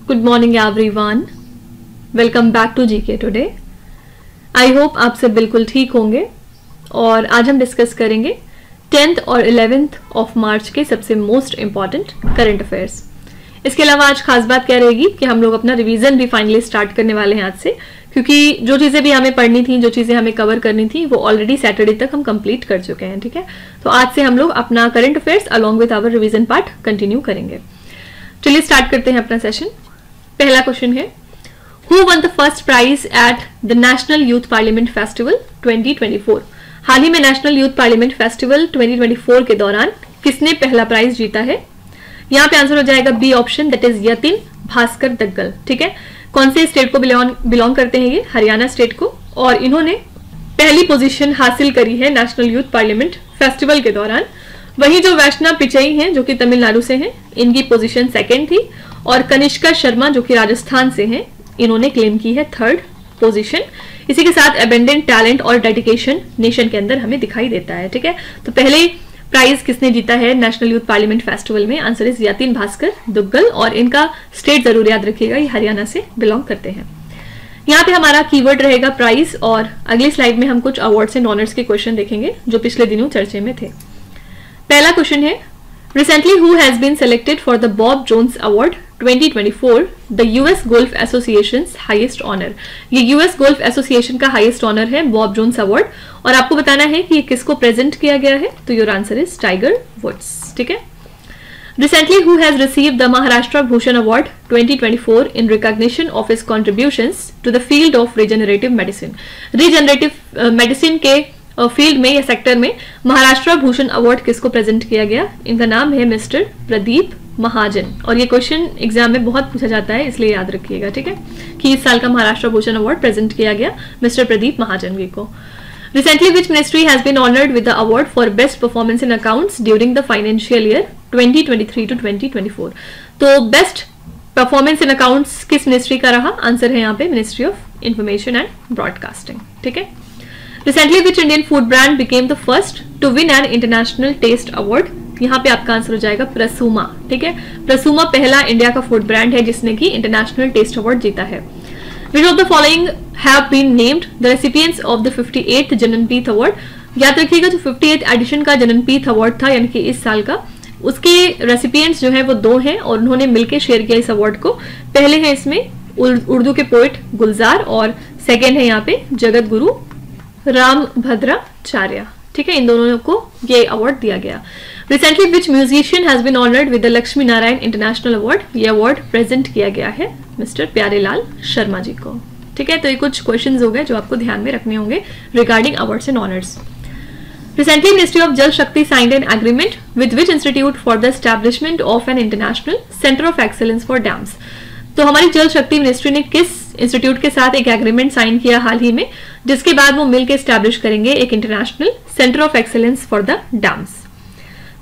Good morning everyone, welcome back to GK today. I hope आप सब बिल्कुल ठीक होंगे और आज हम डिस्कस करेंगे 10th और 11th ऑफ मार्च के सबसे मोस्ट इम्पॉर्टेंट करंट अफेयर्स। इसके अलावा आज खास बात क्या रहेगी कि हम लोग अपना रिवीजन भी फाइनली स्टार्ट करने वाले हैं आज से, क्योंकि जो चीज़ें भी हमें पढ़नी थी, जो चीज़ें हमें कवर करनी थी, वो ऑलरेडी सैटरडे तक हम कंप्लीट कर चुके हैं। ठीक है, तो आज से हम लोग अपना current affairs along with our revision part continue करेंगे। चलिए स्टार्ट करते हैं अपना सेशन। पहला क्वेश्चन है, who won the first prize at the national youth parliament festival 2024। हाल ही में नेशनल यूथ पार्लियामेंट फेस्टिवल 2024 के दौरान किसने पहला प्राइज जीता है? यहाँ पे आंसर हो जाएगा B option, that is Yatin Bhaskar Duggal. ठीक है, कौन से स्टेट को बिलोंग करते हैं ये? हरियाणा स्टेट को, और इन्होंने पहली पोजीशन हासिल करी है नेशनल यूथ पार्लियामेंट फेस्टिवल के दौरान। वहीं जो वैष्णव पिचई हैं जो कि तमिलनाडु से हैं, इनकी पोजीशन सेकंड थी, और कनिष्का शर्मा जो कि राजस्थान से हैं, इन्होंने क्लेम की है थर्ड पोजीशन। इसी के साथ एबेंडेंट टैलेंट और डेडिकेशन नेशन के अंदर हमें दिखाई देता है। ठीक है, तो पहले प्राइज किसने जीता है नेशनल यूथ पार्लियामेंट फेस्टिवल में? आंसर इज यतिन भास्कर दुग्गल, और इनका स्टेट जरूर याद रखिएगा, ये हरियाणा से बिलोंग करते हैं। यहाँ पे हमारा कीवर्ड रहेगा प्राइज, और अगली स्लाइड में हम कुछ अवार्ड्स एंड ऑनर्स के क्वेश्चन देखेंगे जो पिछले दिनों चर्चे में थे। पहला क्वेश्चन है, recently who has been selected for the Bob Jones award 2024, the US golf associations highest honour. ये यूएस गोल्फ एसोसिएशन का हाईएस्ट ऑनर है बॉब जोन्स अवार्ड, और आपको बताना है कि ये किसको प्रेजेंट किया गया है, तो your answer is Tiger Woods. ठीक है, recently who has received the Maharashtra Bhushan award 2024 in recognition of his contributions to the field of regenerative medicine. Regenerative medicine के फील्ड में या सेक्टर में महाराष्ट्र भूषण अवार्ड किसको प्रेजेंट किया गया? इनका नाम है मिस्टर प्रदीप महाजन, और ये क्वेश्चन एग्जाम में बहुत पूछा जाता है, इसलिए याद रखिएगा। ठीक है, कि इस साल का महाराष्ट्र भूषण अवार्ड प्रेजेंट किया गया मिस्टर प्रदीप महाजन जी को। Recently which ministry has been honoured with the award for best performance in accounts during the financial year 2023 to 2024। तो बेस्ट परफॉर्मेंस इन अकाउंट्स किस मिनिस्ट्री का रहा? आंसर है यहाँ पे ministry of information and broadcasting. ठीक है, recently which Indian food brand became the first to win an international taste award? यहाँ पे आपका आंसर हो जाएगा प्रसूमा। ठीक है, प्रसूमा पहला इंडिया का फूड ब्रांड है जिसने की इंटरनेशनल टेस्ट अवार्ड जीता है। Which of the following have been named the recipients of the 58th Jnanpith award? याद रखिएगा, जो 58th एडिशन का जननपीठ अवार्ड था, यानी कि इस साल का, उसके रेसिपिएंट्स जो है वो दो हैं, और उन्होंने मिलकर शेयर किया इस अवार्ड को। पहले है इसमें उर्दू के पोइट गुलजार, और सेकेंड है यहाँ पे जगत गुरु रामभद्राचार्य। ठीक है, इन दोनों को ये अवार्ड दिया गया। Recently which musician has been honoured with the Lakshmi Narayan international award? ये अवार्ड प्रेजेंट किया गया है मिस्टर प्यारेलाल शर्मा जी को। ठीक है, तो ये कुछ क्वेश्चंस हो गए जो आपको ध्यान में रखने होंगे regarding awards and honours. Recently, Ministry of Jal Shakti signed an agreement with which institute for the establishment of an international center of excellence for dams? तो हमारी जल शक्ति मिनिस्ट्री ने किस इंस्टीट्यूट के साथ एक एग्रीमेंट साइन किया हाल ही में, जिसके बाद वो मिलकर एस्टैब्लिश करेंगे एक international centre of excellence for the dams?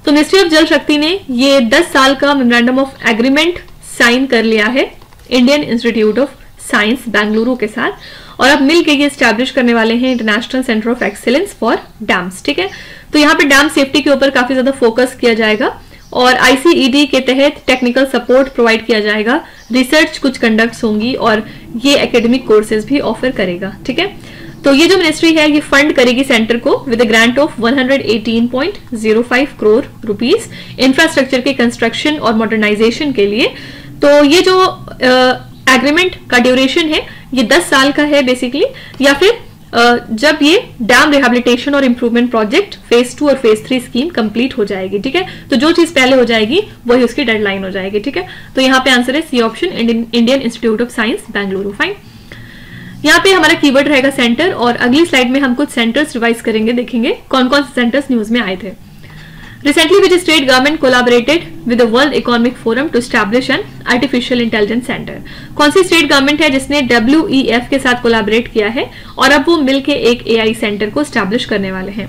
तो मिनिस्ट्री ऑफ जल शक्ति ने ये 10 साल का मेमोरेंडम ऑफ एग्रीमेंट साइन कर लिया है Indian Institute of Science Bengaluru के साथ, और अब मिलकर ये एस्टैब्लिश करने वाले हैं international centre of excellence for dams. ठीक है, तो यहाँ पे डैम सेफ्टी के ऊपर काफी ज्यादा फोकस किया जाएगा, और आईसीईडी के तहत टेक्निकल सपोर्ट प्रोवाइड किया जाएगा, रिसर्च कुछ कंडक्ट होंगी, और ये एकेडमिक कोर्सेज भी ऑफर करेगा। ठीक है, तो ये जो मिनिस्ट्री है ये फंड करेगी सेंटर को with a grant of 118.05 crore rupees infrastructure के कंस्ट्रक्शन और मॉडर्नाइजेशन के लिए। तो ये जो एग्रीमेंट का ड्यूरेशन है ये 10 साल का है बेसिकली, या फिर जब ये डैम रिहेबिलिटेशन और इंप्रूवमेंट प्रोजेक्ट फेज 2 और फेज 3 स्कीम कंप्लीट हो जाएगी। ठीक है, तो जो चीज पहले हो जाएगी वही उसकी डेडलाइन हो जाएगी। ठीक है, तो यहाँ पे आंसर है C option, Indian Institute of Science Bengaluru. Fine, यहाँ पे हमारा कीवर्ड रहेगा सेंटर, और अगली स्लाइड में हम कुछ सेंटर्स रिवाइज करेंगे, देखेंगे कौन कौन से सेंटर्स न्यूज में आए थे। Recently, which state government collaborated with the World Economic Forum to establish an artificial intelligence center? कौन सी स्टेट गवर्नमेंट है जिसने WEF के साथ कोलैबोरेट किया है और अब वो मिलके एक AI सेंटर को एस्टैब्लिश करने वाले हैं?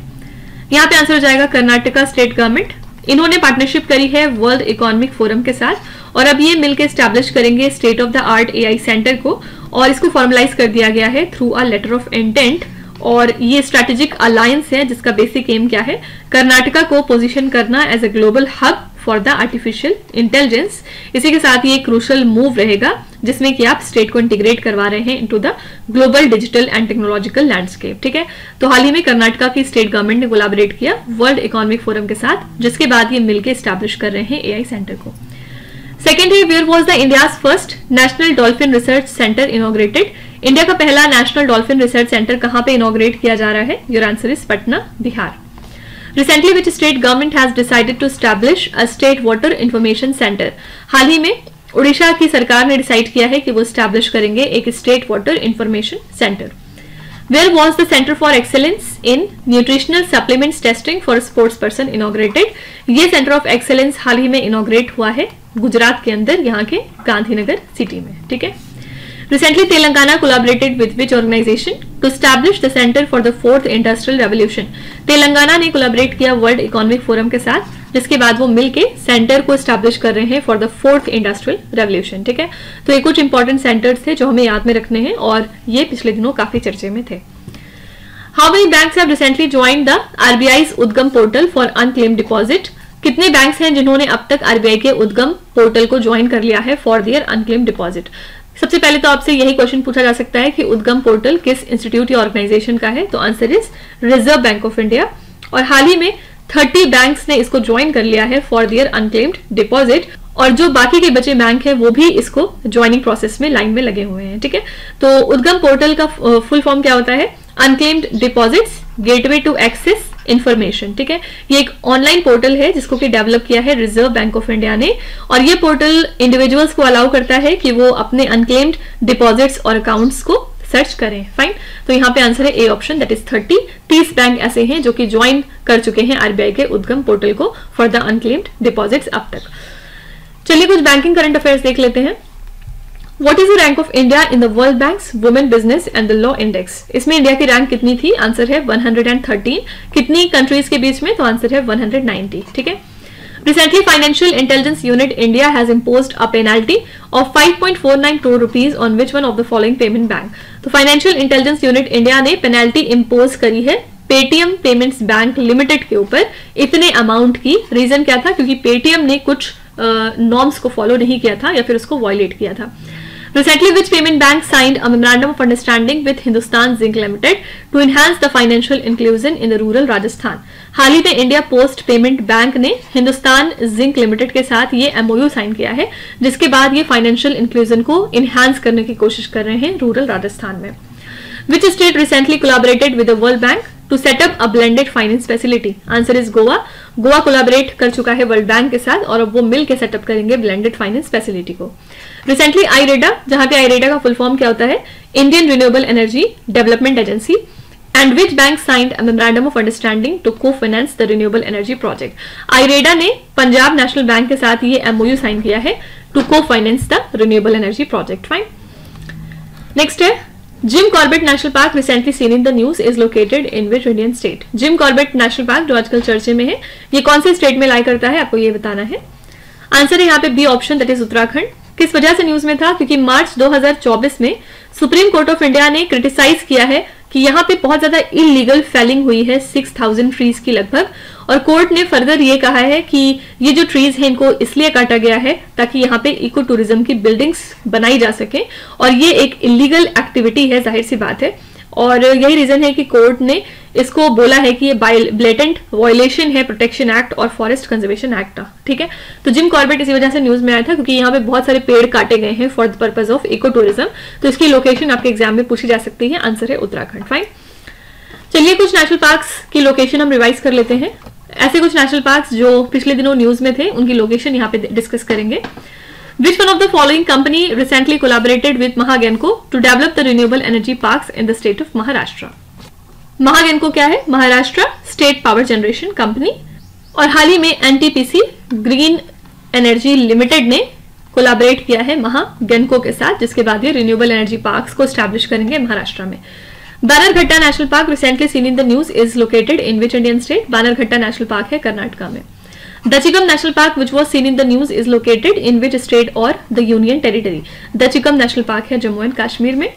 यहाँ पे आंसर हो जाएगा कर्नाटका स्टेट गवर्नमेंट। इन्होंने पार्टनरशिप करी है वर्ल्ड इकोनॉमिक फोरम के साथ, और अब ये मिलकर एस्टैब्लिश करेंगे state of the art AI centre को, और इसको फॉर्मलाइज कर दिया गया है through a letter of intent. और ये स्ट्रेटेजिक अलायंस है जिसका बेसिक एम क्या है? कर्नाटका को पोजीशन करना as a global hub for the artificial intelligence. इसी के साथ ये एक क्रूशल मूव रहेगा जिसमें कि आप स्टेट को इंटीग्रेट करवा रहे हैं into the global digital and technological landscape. ठीक है, तो हाल ही में कर्नाटका की स्टेट गवर्नमेंट ने कोलैबोरेट किया वर्ल्ड इकोनॉमिक फोरम के साथ, जिसके बाद ये मिलकर स्टैब्लिश कर रहे हैं एआई सेंटर को। सेकेंड है, where was the India's first national dolphin research centre inaugurated. India का पहला नेशनल डॉल्फिन रिसर्च सेंटर कहां पे इनॉग्रेट किया जा रहा है? Your answer is Patna, Bihar. Recently which state government has decided to establish a state water information centre. हाल ही में उड़ीसा की सरकार ने डिसाइड किया है कि वो एस्टैब्लिश करेंगे एक state water information centre. Where was the centre for excellence in nutritional supplements testing for sports person inaugurated. ये सेंटर ऑफ एक्सेलेंस हाल ही में इनॉग्रेट हुआ है गुजरात के अंदर, यहाँ के गांधीनगर सिटी में। ठीक है, recently Telangana collaborated with which organisation to establish the centre for the fourth industrial revolution. Telangana ने कोलैबोरेट किया वर्ल्ड इकोनॉमिक फोरम के साथ, जिसके बाद वो मिलके सेंटर को एस्टैब्लिश कर रहे हैं for the fourth industrial revolution. ठीक है, तो ये कुछ इंपॉर्टेंट सेंटर्स थे जो हमें याद में रखने हैं और ये पिछले दिनों काफी चर्चे में थे। How many banks have recently joined the RBI's उद्गम पोर्टल फॉर अनक्लेम्ड डिपॉजिट। कितने बैंक्स हैं जिन्होंने अब तक आरबीआई के उद्गम पोर्टल को ज्वाइन कर लिया है फॉर देयर अनक्लेम्ड डिपॉजिट? सबसे पहले तो आपसे यही क्वेश्चन पूछा जा सकता है कि उद्गम पोर्टल किस इंस्टीट्यूट या ऑर्गेनाइजेशन का है, तो answer is reserve bank of India. और हाल ही में 30 बैंक्स ने इसको ज्वाइन कर लिया है फॉर देयर अनक्लेम्ड डिपॉजिट, और जो बाकी के बचे बैंक है वो भी इसको ज्वाइनिंग प्रोसेस में लाइन में लगे हुए हैं। ठीक है, तो उद्गम पोर्टल का फुल फॉर्म क्या होता है? Unclaimed deposits gateway to access information. ठीक है, ये एक ऑनलाइन पोर्टल है जिसको कि डेवलप किया है रिजर्व बैंक ऑफ इंडिया ने, और ये पोर्टल इंडिविजुअल्स को अलाउ करता है कि वो अपने अनक्लेम्ड डिपॉजिट्स और अकाउंट्स को सर्च करें। फाइन, तो यहाँ पे आंसर है ए ऑप्शन, दैट इज 30 बैंक ऐसे हैं जो कि ज्वाइन कर चुके हैं आरबीआई के उद्गम पोर्टल को फॉर द अनक्लेम्ड डिपॉजिट्स अब तक। चलिए कुछ बैंकिंग करंट अफेयर्स देख लेते हैं। What is the rank of India in the World Bank's Women Business and the Law Index? इसमें इंडिया की रैंक कितनी थी? आंसर है 113। कितनी कंट्रीज के बीच में? तो आंसर है 190। ठीक है, Recently, Financial Intelligence Unit India has imposed a penalty of 5.49 crore rupees on which one of the following payment bank? तो Financial Intelligence Unit India ने पेनल्टी इम्पोज करी है पेटीएम पेमेंट्स बैंक लिमिटेड के ऊपर इतने अमाउंट की। Reason क्या था? क्योंकि पेटीएम ने कुछ नॉर्म्स को फॉलो नहीं किया था या फिर उसको वायलेट किया था। Recently, which payment bank signed a memorandum of understanding with Hindustan Zinc Limited to enhance the financial inclusion in the rural Rajasthan? हाल ही में इंडिया पोस्ट पेमेंट बैंक ने हिंदुस्तान जिंक लिमिटेड के साथ ये एमओयू साइन किया है, जिसके बाद ये फाइनेंशियल इंक्लूजन को इनहैंस करने की कोशिश कर रहे हैं रूरल राजस्थान में। Which state recently collaborated with the World Bank to set up a blended finance facility? Answer is Goa. Goa collaborate कर चुका है वर्ल्ड बैंक के साथ और अब वो मिल के सेटअप करेंगे ब्लेंडेड फाइनेंस फैसिलिटी को। रिसेंटली आईरेडा, जहां पे आईरेडा का फुल फॉर्म क्या होता है? Indian renewable energy development agency, and which bank signed a memorandum of understanding to co finance the renewable energy project? IREDA ने पंजाब नेशनल बैंक के साथ ये एमओयू साइन किया है to co finance the renewable energy project. Fine, next है Jim Corbett national park recently seen in the news is located in which Indian state? Jim Corbett national park जो आजकल चर्चे में है, ये कौन से स्टेट में लाई करता है, आपको ये बताना है। आंसर है यहाँ पे B option, that is Uttarakhand. किस वजह से न्यूज में था? क्योंकि मार्च 2024 में सुप्रीम कोर्ट ऑफ इंडिया ने क्रिटिसाइज किया है कि यहाँ पे बहुत ज्यादा इलीगल फेलिंग हुई है 6000 ट्रीज की लगभग, और कोर्ट ने फर्दर ये कहा है कि ये जो ट्रीज हैं इनको इसलिए काटा गया है ताकि यहाँ पे इको टूरिज्म की बिल्डिंग्स बनाई जा सके, और ये एक इलीगल एक्टिविटी है, जाहिर सी बात है। और यही रीजन है कि कोर्ट ने इसको बोला है कि ये ब्लेटेंट वायलेशन है प्रोटेक्शन एक्ट और फॉरेस्ट कंजर्वेशन एक्ट का। ठीक है, तो जिम कॉर्बेट इसी वजह से न्यूज में आया था क्योंकि यहाँ पे बहुत सारे पेड़ काटे गए हैं for the purpose of eco tourism, तो इसकी लोकेशन आपके एग्जाम में पूछी जा सकती है। आंसर है उत्तराखंड। फाइन, चलिए कुछ नेशनल पार्क्स की लोकेशन हम रिवाइज कर लेते हैं। ऐसे कुछ नेशनल पार्क्स जो पिछले दिनों न्यूज में थे उनकी लोकेशन यहाँ पे डिस्कस करेंगे। Which one of the following company recently collaborated with Mahagenco to develop the renewable energy parks in the state of Maharashtra? Mahagenco क्या है? Maharashtra state power generation company, और हाल ही में एनटीपीसी ग्रीन एनर्जी लिमिटेड ने collaborate किया है महागेनको के साथ, जिसके बाद ये रिन्यूएबल एनर्जी पार्क्स को स्टैब्लिश करेंगे महाराष्ट्र में। Bannerghatta national park recently seen in the news is located in which Indian state? Bannerghatta national park है कर्नाटका में। Dachigam National Park, which was seen in the news, is located in which state or the Union Territory? Dachigam National Park है Jammu and Kashmir में।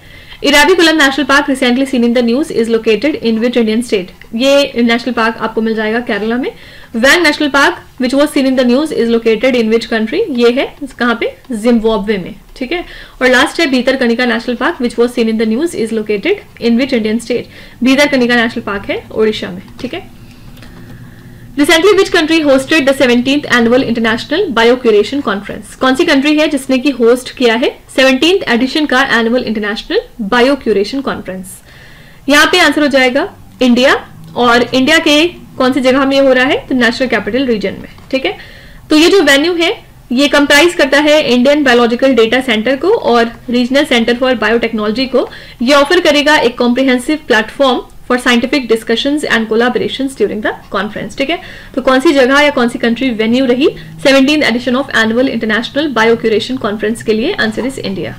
Eravikulam national park recently seen in the news is located in which Indian state? ये national park आपको मिल जाएगा केरला में। Wang national park which was seen in the news is located in which country? ये है कहाँ पे? जिम्बाब्वे में, ठीक है। और लास्ट है Bhitarkanika national park which was seen in the news is located in which Indian state? Bhitarkanika national park है ओडिशा में, ठीक है। Recently, which country hosted the 17th annual International Biocuration Conference? कौन सी कंट्री है जिसने की होस्ट किया है 17th एडिशन का एनुअल इंटरनेशनल बायोक्यूरेशन कॉन्फ्रेंस? यहाँ पे आंसर हो जाएगा इंडिया। और इंडिया के कौन सी जगह में हो रहा है? तो नेशनल कैपिटल रीजन में, ठीक है। तो ये जो वेन्यू है ये कंप्राइज करता है इंडियन बायोलॉजिकल डेटा सेंटर को और रीजनल सेंटर फॉर बायोटेक्नोलॉजी को। ये ऑफर करेगा एक comprehensive platform for scientific discussions and collaborations during the conference, ठीक है। तो कौन सी जगह या कौन सी कंट्री वेन्यू रही 17th edition of annual international biocuration conference के लिए? Answer is India.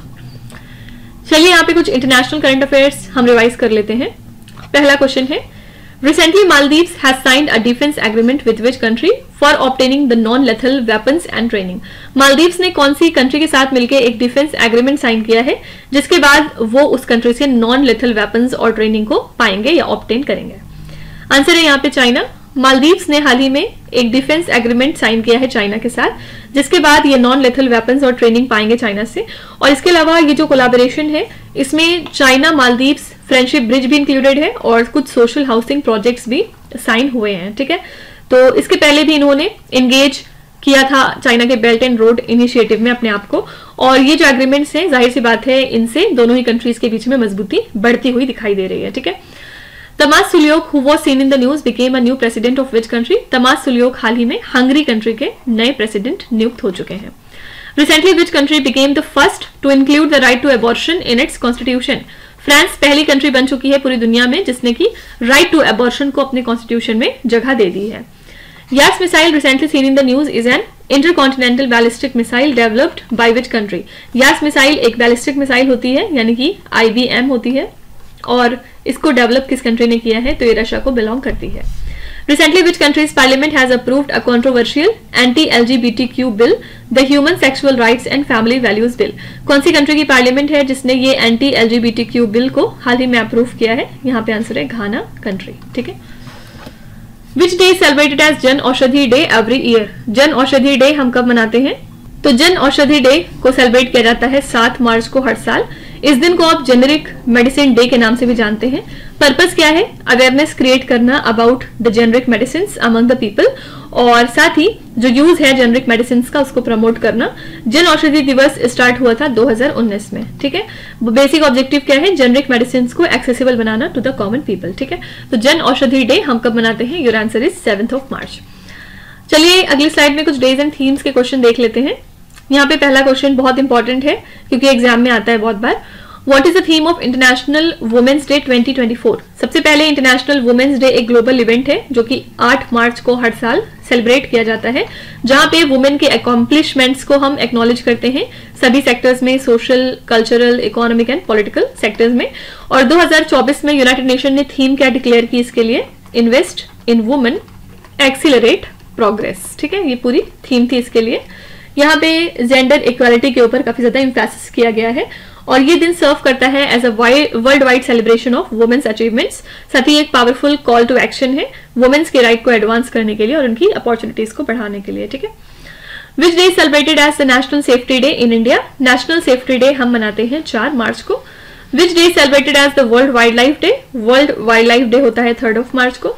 चलिए यहाँ पे कुछ इंटरनेशनल करंट अफेयर्स हम रिवाइज कर लेते हैं। पहला क्वेश्चन है, Recently, Maldives has signed a defense agreement with which country for obtaining the non-lethal weapons and training? Maldives ने कौन सी कंट्री के साथ मिलकर एक डिफेंस एग्रीमेंट साइन किया है जिसके बाद वो उस कंट्री से नॉन लेथल वेपन्स और ट्रेनिंग को पाएंगे या ऑब्टेन करेंगे? आंसर है यहाँ पे चाइना। मालदीव्स ने हाल ही में एक डिफेंस एग्रीमेंट साइन किया है चाइना के साथ, जिसके बाद ये नॉन लेथल वेपन्स और ट्रेनिंग पाएंगे चाइना से। और इसके अलावा ये जो कोलैबोरेशन है इसमें चाइना मालदीव्स फ्रेंडशिप ब्रिज भी इंक्लूडेड है और कुछ सोशल हाउसिंग प्रोजेक्ट्स भी साइन हुए हैं, ठीक है। तो इसके पहले भी इन्होंने एंगेज किया था चाइना के बेल्ट एंड रोड इनिशिएटिव में अपने आप को। और ये जो एग्रीमेंट्स हैं जाहिर सी बात है इनसे दोनों ही कंट्रीज के बीच में मजबूती बढ़ती हुई दिखाई दे रही है, ठीक है। Tamas Sulyok who was seen in the news became a new president of which country? Tamas Sulyok हाल ही में हंगरी कंट्री के नए प्रेसिडेंट नियुक्त हो चुके हैं। Recently which country became the first to include the right to abortion in its constitution? France पहली कंट्री बन चुकी है पूरी दुनिया में जिसने की राइट टू एबॉर्शन को अपने कॉन्स्टिट्यूशन में जगह दे दी है। Yars missile recently seen in the news is an intercontinental ballistic missile developed by which country? Yars missile एक बैलिस्टिक मिसाइल होती है यानी कि IBM होती है और इसको डेवलप किस कंट्री ने किया है? तो ये रशिया को बिलोंग करती है। Recently, which country's parliament has approved a controversial anti-LGBTQ bill, the Human Sexual Rights and Family Values Bill? कौन सी कंट्री की पार्लियामेंट है जिसने ये anti-LGBTQ बिल को हाल ही में अप्रूव किया है? यहाँ पे आंसर है घाना कंट्री, ठीक है। Which day is celebrated as Jan Aushadhi day every year? Jan Aushadhi day हम कब मनाते हैं? तो जन औषधि डे को सेलिब्रेट किया जाता है 7 मार्च को हर साल। इस दिन को आप जेनेरिक मेडिसिन डे के नाम से भी जानते हैं। पर्पस क्या है? अवेयरनेस क्रिएट करना about the generic medicine among the people और साथ ही जो यूज है जेनेरिक मेडिसिन का उसको प्रमोट करना। जन औषधि दिवस स्टार्ट हुआ था 2019 में, ठीक है। बेसिक ऑब्जेक्टिव क्या है? जेनेरिक मेडिसिन को एक्सेसिबल बनाना टू द कॉमन पीपल, ठीक है। तो जन औषधि डे हम कब मनाते हैं? Your answer is 7th of March। चलिए अगली स्लाइड में कुछ डेज एंड थीम्स के क्वेश्चन देख लेते हैं। यहाँ पे पहला क्वेश्चन बहुत इंपॉर्टेंट है क्योंकि एग्जाम में आता है बहुत बार। What is the theme of international women's day 2024? सबसे पहले इंटरनेशनल वुमेन्स डे एक ग्लोबल इवेंट है जो कि 8 मार्च को हर साल सेलिब्रेट किया जाता है, जहां पे वुमेन के अकॉम्प्लिशमेंट्स को हम एक्नॉलेज करते हैं सभी सेक्टर्स में, social, cultural, economic and political sectors में। और 2024 में यूनाइटेड नेशन ने थीम क्या डिक्लेयर की इसके लिए? Invest in women, accelerate progress, ठीक है। ये पूरी थीम थी इसके लिए। यहाँ पे जेंडर इक्वालिटी के ऊपर काफी ज्यादा इंफेसिस किया गया है और ये दिन सर्व करता है as a world wide celebration of women's achievements. साथ ही एक पावरफुल कॉल टू एक्शन है वुमेन्स के राइट को एडवांस करने के लिए और उनकी अपॉर्चुनिटीज को बढ़ाने के लिए, ठीक है। Which day celebrated as the national safety day in India? National safety day हम मनाते हैं 4 मार्च को। Which day celebrated as the world wild life day? World wild life day होता है 3rd of March को।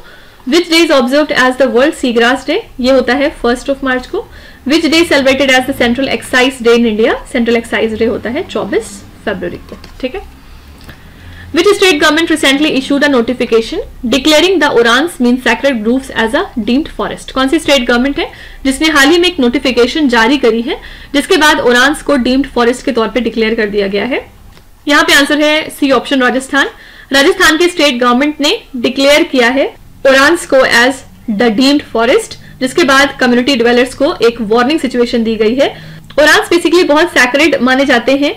Which day is observed as the world sea grass day? ये होता है 1st of March को। Which day celebrated as the central excise day in India? Central excise day होता है 24 फरवरी को, ठीक है। Which state government recently issued a notification declaring the Orans mean sacred groves as a deemed forest? कौन सी state government है जिसने हाल ही में एक नोटिफिकेशन जारी करी है जिसके बाद ओरांस को डीम्ड फॉरेस्ट के तौर पे डिक्लेयर कर दिया गया है? यहाँ पे आंसर है सी ऑप्शन, राजस्थान। राजस्थान की स्टेट गवर्नमेंट ने डिक्लेयर किया है ओरांस को एज द डीम्ड फॉरेस्ट, जिसके बाद कम्युनिटी डिवेलपर्स को एक वार्निंग सिचुएशन दी गई है। ओरांस बेसिकली बहुत सैक्रेड माने जाते हैं,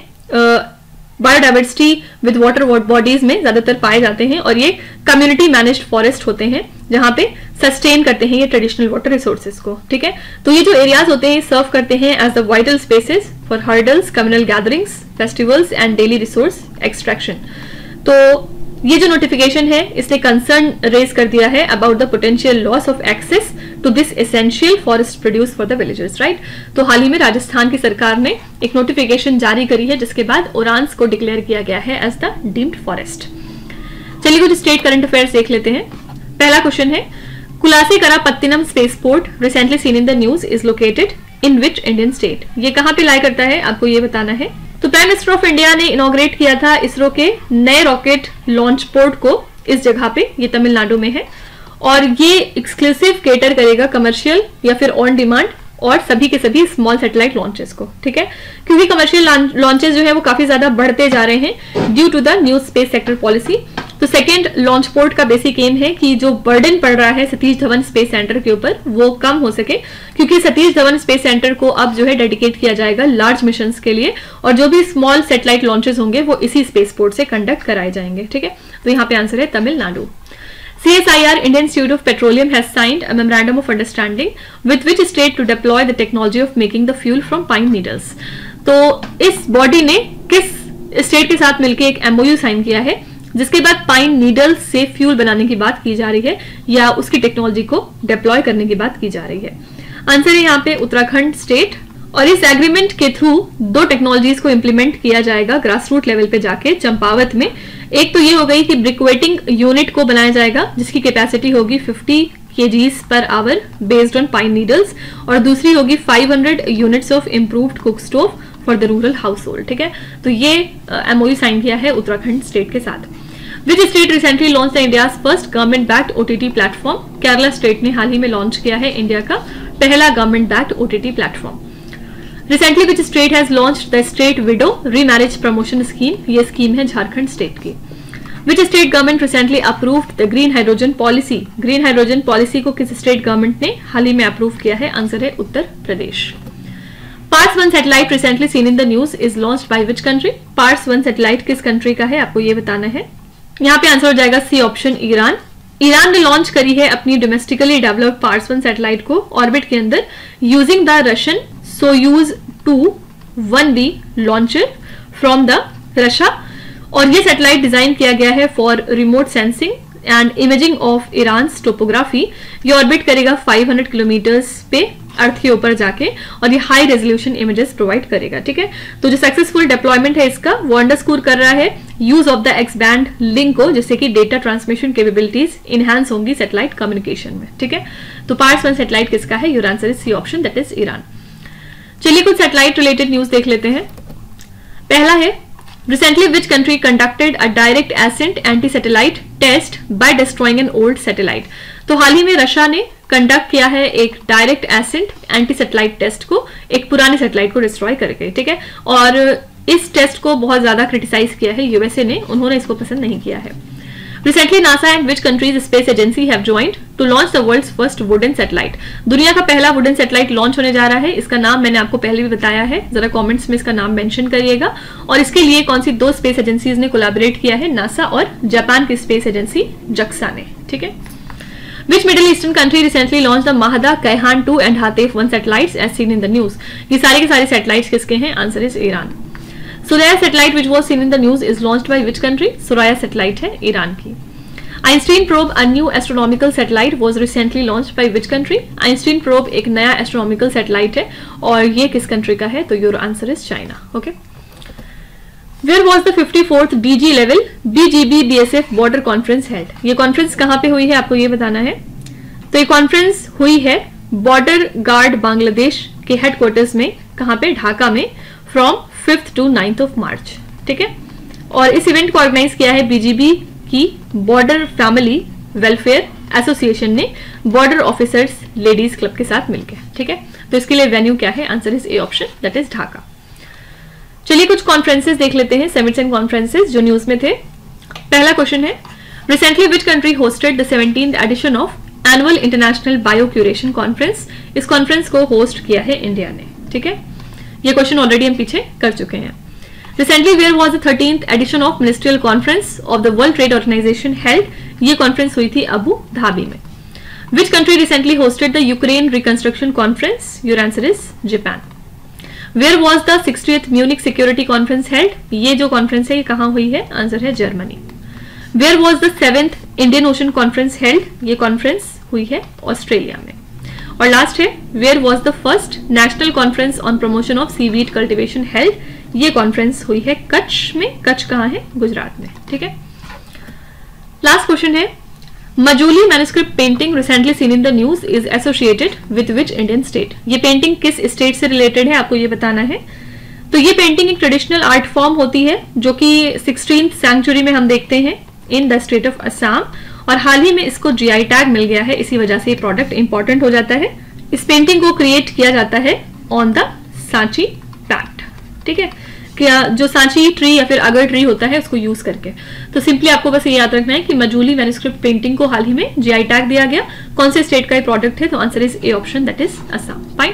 बायोडाइवर्सिटी विद वाटर बॉडीज में ज्यादातर पाए जाते हैं और ये कम्युनिटी मैनेज्ड फॉरेस्ट होते हैं जहां पे सस्टेन करते हैं ये ट्रेडिशनल वाटर रिसोर्सेज को, ठीक है। तो ये जो एरियाज होते हैं सर्व करते हैं as the vital spaces for hurdles, communal gatherings, festivals and daily resource extraction. तो ये जो नोटिफिकेशन है इसने कंसर्न रेज कर दिया है about the potential loss of access to this essential forest produce for the villagers, right. तो हाल ही में राजस्थान की सरकार ने एक नोटिफिकेशन जारी करी है जिसके बाद ओरांस को डिक्लेयर किया गया है एज द डीम्ड फॉरेस्ट। चलिए कुछ स्टेट करंट अफेयर्स देख लेते हैं। पहला क्वेश्चन है, Kulasekarapattinam spaceport recently seen in the news is located in which Indian state. ये कहां पे लाई करता है आपको ये बताना है। तो प्राइम मिनिस्टर ऑफ इंडिया ने इनॉग्रेट किया था इसरो के नए रॉकेट लॉन्च पोर्ट को इस जगह पे, ये तमिलनाडु में है, और ये एक्सक्लूसिव केटर करेगा कमर्शियल या फिर ऑन डिमांड और सभी के सभी स्मॉल सैटेलाइट लॉन्चेस को, ठीक है। क्योंकि कमर्शियल लॉन्चेस जो है वो काफी ज्यादा बढ़ते जा रहे हैं due to the new space sector policy. तो सेकेंड लॉन्च पोर्ट का बेसिक एम है कि जो बर्डन पड़ रहा है सतीश धवन स्पेस सेंटर के ऊपर वो कम हो सके, क्योंकि सतीश धवन स्पेस सेंटर को अब जो है डेडिकेट किया जाएगा लार्ज मिशंस के लिए, और जो भी स्मॉल सैटेलाइट लॉन्चेस होंगे वो इसी स्पेस पोर्ट से कंडक्ट कराए जाएंगे, ठीक है। तो यहाँ पे आंसर है Tamil Nadu. CSIR, Indian Institute of Petroleum, has signed a memorandum of understanding with which state to deploy the technology of making the fuel from pine needles। तो इस बॉडी ने किस स्टेट के साथ मिलकर एक MOU साइन किया है जिसके बाद पाइन नीडल्स से फ्यूल बनाने की बात की जा रही है या उसकी टेक्नोलॉजी को डिप्लॉय करने की बात की जा रही है। आंसर है यहाँ पे उत्तराखंड स्टेट। और इस एग्रीमेंट के थ्रू दो टेक्नोलॉजीज को इंप्लीमेंट किया जाएगा ग्रास रूट लेवल पे जाके चंपावत में। एक तो ये हो गई कि ब्रिकवेटिंग यूनिट को बनाया जाएगा जिसकी कैपेसिटी होगी 50 kgs per hour based on pine needles, और दूसरी होगी 500 units of improved cook stove for the rural house hold, ठीक है। तो ये MOU साइन किया है उत्तराखंड स्टेट के साथ। Which state recently launch the India's first government backed OTT platform. Kerala state ने हाल ही में लॉन्च किया है इंडिया का पहला government backed OTT platform. Recently which state has launched the state window remarriage promotion scheme. ये स्कीम है झारखंड स्टेट की। विच state government recently approved the green hydrogen policy. Green hydrogen policy को किस स्टेट गवर्नमेंट ने हाल ही में अप्रूव किया है। आंसर है Uttar Pradesh. Pars 1 satellite recently seen in the news is launched by which country. Pars 1 satellite किस कंट्री का है आपको ये बताना है। यहाँ पे आंसर हो जाएगा सी ऑप्शन, ईरान। ईरान ने लॉन्च करी है अपनी डोमेस्टिकली डेवलप्ड पार्स 1 सैटेलाइट को ऑर्बिट के अंदर using the Russian Soyuz 2-1B launcher from the Russia. और ये सैटेलाइट डिजाइन किया गया है for remote sensing and imaging of Iran topography. ये ऑर्बिट करेगा 500 किलोमीटर्स पे अर्थ के ऊपर जाके, और ये हाई रेजोल्यूशन इमेजेस प्रोवाइड करेगा, ठीक है। तो जो सक्सेसफुल डिप्लॉयमेंट है इसका वो अंडरस्कोर कर रहा है use of the X band link को, जिससे कि डेटा ट्रांसमिशन कैपेबिलिटीज इनहैंस होंगी सैटेलाइट कम्युनिकेशन में, ठीक है। तो पार्स 1 सैटेलाइट किसका है, your answer is C option, that is Iran. चलिए कुछ सैटेलाइट रिलेटेड न्यूज देख लेते हैं। पहला है, recently which country conducted a direct ascent anti-satellite test by destroying an old satellite। तो हाल ही में रशिया ने कंडक्ट किया है एक direct ascent anti satellite test को, एक पुराने सैटेलाइट को डिस्ट्रॉय करके, ठीक है। और इस टेस्ट को बहुत ज्यादा क्रिटिसाइज किया है यूएसए ने, उन्होंने इसको पसंद नहीं किया है। Recently, NASA and which countries space agency have joined to launch the world's first wooden satellite। दुनिया का पहला वुडन सैटेलाइट लॉन्च होने जा रहा है। इसका नाम मैंने आपको पहले भी बताया है, जरा कमेंट्स में इसका नाम मेंशन करिएगा। और इसके लिए कौन सी दो स्पेस एजेंसीज ने कोलैबोरेट किया है, नासा और जापान की स्पेस एजेंसी जक्सा ने, ठीक है। Which Middle Eastern country recently launched the Mahada, Kayhan 2 and Hateef 1 satellites as seen in the news। ये सारे के सारे सैटेलाइट्स किसके हैं, answer is Iran. Suraya satellite which was seen in the news is launched by which country। Suraya satellite है Iran की। Einstein probe, a new astronomical satellite, was recently launched by which country। Einstein probe एक नया astronomical satellite है और ये किस country का है, तो your answer is China, okay। Where was the 54th DG level BGB BSF border conference held। ये कॉन्फ्रेंस कहाँ पे हुई है आपको ये बताना है। तो ये कॉन्फ्रेंस हुई है बॉर्डर गार्ड बांग्लादेश के हेडक्वार्टर्स में, कहाँ पे, ढाका में, from 5th to 9th of March, ठीक है। और इस इवेंट को ऑर्गेनाइज किया है बीजीबी की बॉर्डर फैमिली वेलफेयर एसोसिएशन ने बॉर्डर ऑफिसर्स लेडीज क्लब के साथ मिलकर, ठीक है। तो इसके लिए वेन्यू क्या है, answer is a option, that is Dhaka. चलिए कुछ कॉन्फ्रेंसेस देख लेते हैं, समिट्स एंड कॉन्फ्रेंसेस जो न्यूज में थे। पहला क्वेश्चन है, recently which country hosted the 17th edition of annual international biocuration conference. इस कॉन्फ्रेंस को होस्ट किया है इंडिया ने, ठीक है। ये क्वेश्चन ऑलरेडी हम पीछे कर चुके हैं। Recently, where was the 13th edition of Ministerial Conference of the World Trade Organization held? ये कॉन्फ्रेंस हुई थी अबू धाबी में। Which country recently hosted the Ukraine Reconstruction Conference? Your answer is Japan. Where was the 60th Munich Security Conference held? ये जो conference है ये कहाँ हुई है? आंसर है Germany. Where was the 7th Indian Ocean Conference held? ये conference हुई है ऑस्ट्रेलिया में. और लास्ट है, Where was the first National Conference on Promotion of Seaweed Cultivation held? ये कॉन्फ्रेंस हुई है कच्छ में. कच्छ कहाँ है? गुजरात में. ठीक है. लास्ट क्वेश्चन है, Majuli manuscript painting recently seen in the news is associated with which Indian state? ये पेंटिंग किस स्टेट से रिलेटेड है आपको ये बताना है. तो ये पेंटिंग एक ट्रेडिशनल आर्ट फॉर्म होती है जो कि 16th सेंचुरी में हम देखते हैं in the state of Assam, और हाल ही में इसको जीआई टैग मिल गया है. इसी वजह से ये प्रोडक्ट इंपॉर्टेंट हो जाता है. इस पेंटिंग को क्रिएट किया जाता है ऑन द सांची पैक्ट. ठीक है, क्या जो सांची ट्री या फिर अगर ट्री होता है उसको यूज करके. तो सिंपली आपको बस ये याद रखना है कि मजूली मैन्युस्क्रिप्ट पेंटिंग को हाल ही में जीआई टैग दिया गया. कौन से स्टेट का ये प्रोडक्ट है? तो answer is a option, that is Assam. Fine.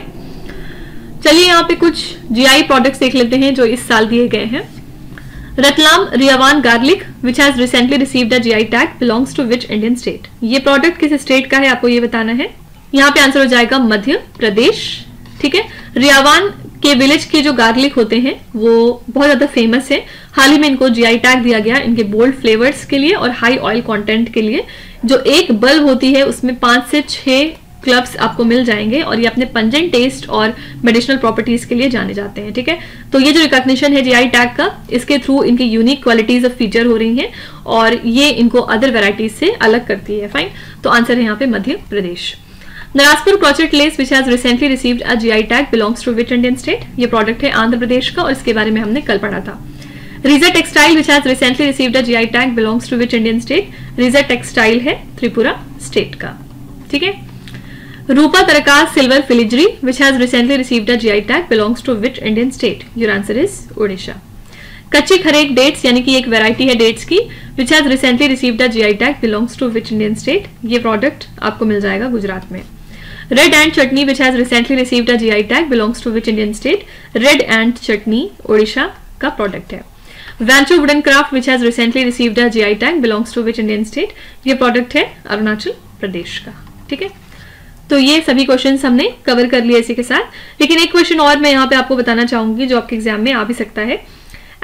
चलिए यहाँ पे कुछ जीआई प्रोडक्ट्स देख लेते हैं जो इस साल दिए गए हैं. Ratlam Riyawan garlic which has recently received a GI tag belongs to which Indian state? ये प्रोडक्ट किस स्टेट का है आपको ये बताना है. यहाँ पे आंसर हो जाएगा मध्य प्रदेश. ठीक है. रियावान के विलेज के जो गार्लिक होते हैं वो बहुत ज्यादा फेमस है. हाल ही में इनको जीआई टैग दिया गया इनके बोल्ड फ्लेवर्स के लिए और हाई ऑयल कंटेंट के लिए. जो एक बल्ब होती है उसमें 5 से 6 क्लब्स आपको मिल जाएंगे और ये अपने पंजेंट टेस्ट और मेडिसिनल प्रॉपर्टीज के लिए जाने जाते हैं. ठीक है. तो ये जो रिकॉग्निशन है जीआई टैग का, इसके थ्रू इनकी यूनिक क्वालिटीज ऑफ फीचर हो रही हैं और ये इनको अदर वेराइटीज से अलग करती है. फाइन. तो आंसर है यहाँ पे Madhya Pradesh. Narsapur crochet lace which has recently received a GI tag belongs to which Indian state? ये प्रोडक्ट है आंध्र प्रदेश का और इसके बारे में हमने कल पढ़ा था. Risa textile which has recently received a GI tag belongs to which Indian state? Risa textile है त्रिपुरा स्टेट का. ठीक है. Rupa Tarkasi silver filigree which has recently received a GI tag belongs to which Indian state? Your answer is Odisha. Kachchhi Kharek dates यानी कि एक variety है dates की which has recently received a GI tag belongs to which Indian state? ये product आपको मिल जाएगा गुजरात में. Red ant chutney which has recently received a GI tag belongs to which Indian state? Red ant chutney Odisha का product है. Wancho wooden craft which has recently received a GI tag belongs to which Indian state? ये product है अरुणाचल प्रदेश का. ठीक है. तो ये सभी क्वेश्चंस हमने कवर कर लिए इसी के साथ. लेकिन एक क्वेश्चन और मैं यहाँ पे आपको बताना चाहूंगी जो आपके एग्जाम में आ भी सकता है.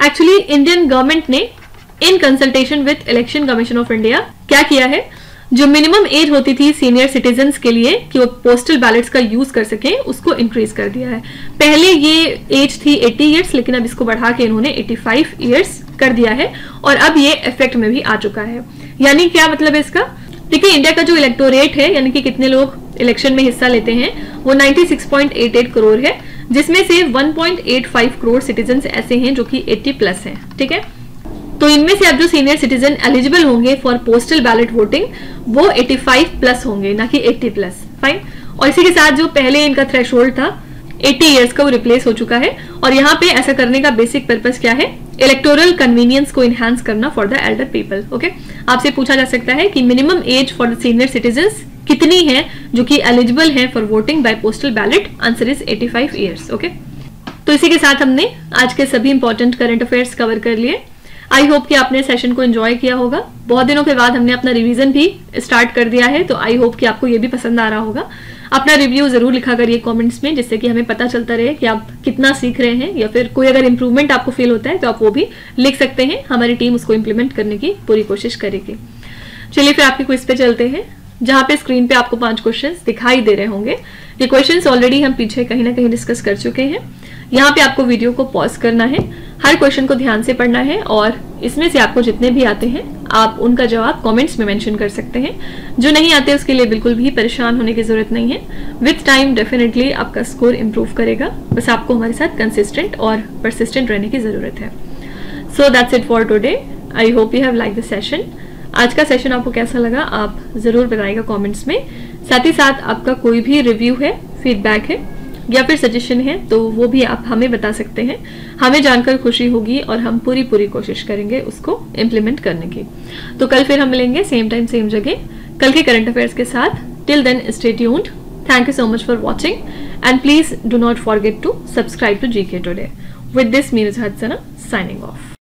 एक्चुअली इंडियन गवर्नमेंट ने in consultation with election commission of India क्या किया है, जो मिनिमम एज होती थी सीनियर सिटीजन्स के लिए कि वो पोस्टल बैलेट्स का यूज कर सकें, उसको इंक्रीज कर दिया है. पहले ये एज थी 80 ईयर्स, लेकिन अब इसको बढ़ा के इन्होंने 85 ईयर्स कर दिया है और अब ये इफेक्ट में भी आ चुका है. यानी क्या मतलब है इसका? देखिए, इंडिया का जो इलेक्टोरेट है यानी कि कितने लोग इलेक्शन में हिस्सा लेते हैं वो 96.88 करोड़ है, जिसमें से 1.85 करोड़ सिटीजन ऐसे हैं जो कि 80 प्लस हैं. ठीक है. तो इनमें से अब जो सीनियर सिटीजन एलिजिबल होंगे फॉर पोस्टल बैलेट वोटिंग वो 85 प्लस होंगे, ना कि 80 प्लस. फाइन. और इसी के साथ जो पहले इनका थ्रेशोल्ड था 80 इयर्स का वो रिप्लेस हो चुका है. और यहाँ पे ऐसा करने का बेसिक पर्पस क्या है? इलेक्टोरल कन्वीनियंस को इनहांस करना for the elder people. Okay. आपसे पूछा जा सकता है कि minimum age for the senior citizens कितनी है जो कि एलिजिबल है for voting by postal ballot? Answer is 85 years. Okay. तो इसी के साथ हमने आज के सभी इंपॉर्टेंट करंट अफेयर्स कवर कर लिए. आई होप कि आपने सेशन को एंजॉय किया होगा. बहुत दिनों के बाद हमने अपना रिवीजन भी स्टार्ट कर दिया है, तो आई होप कि आपको ये भी पसंद आ रहा होगा. अपना रिव्यू जरूर लिखा करिए कमेंट्स में, जिससे कि हमें पता चलता रहे कि आप कितना सीख रहे हैं, या फिर कोई अगर इंप्रूवमेंट आपको फील होता है तो आप वो भी लिख सकते हैं. हमारी टीम उसको इम्प्लीमेंट करने की पूरी कोशिश करेगी. चलिए फिर आपके क्विज पे चलते हैं, जहां पे स्क्रीन पे आपको 5 क्वेश्चंस दिखाई दे रहे होंगे. ये क्वेश्चंस ऑलरेडी हम पीछे कहीं ना कहीं डिस्कस कर चुके हैं. यहाँ पे आपको वीडियो को पॉज करना है, हर क्वेश्चन को ध्यान से पढ़ना है और इसमें से आपको जितने भी आते हैं आप उनका जवाब कमेंट्स में मेंशन कर सकते हैं. जो नहीं आते उसके लिए बिल्कुल भी परेशान होने की जरूरत नहीं है. विथ टाइम डेफिनेटली आपका स्कोर इंप्रूव करेगा. बस आपको हमारे साथ कंसिस्टेंट और परसिस्टेंट रहने की जरूरत है. So that's it for today. I hope you have like the session. आज का सेशन आपको कैसा लगा आप जरूर बताइएगा कमेंट्स में. साथ ही साथ आपका कोई भी रिव्यू है, फीडबैक है या फिर सजेशन है तो वो भी आप हमें बता सकते हैं. हमें जानकर खुशी होगी और हम पूरी कोशिश करेंगे उसको इम्प्लीमेंट करने की. तो कल फिर हम मिलेंगे सेम टाइम सेम जगह कल के करंट अफेयर्स के साथ. Till then stay tuned. Thank you so much for watching and please do not forget to subscribe to GK Today. With this, Meeraj Hadsana signing off.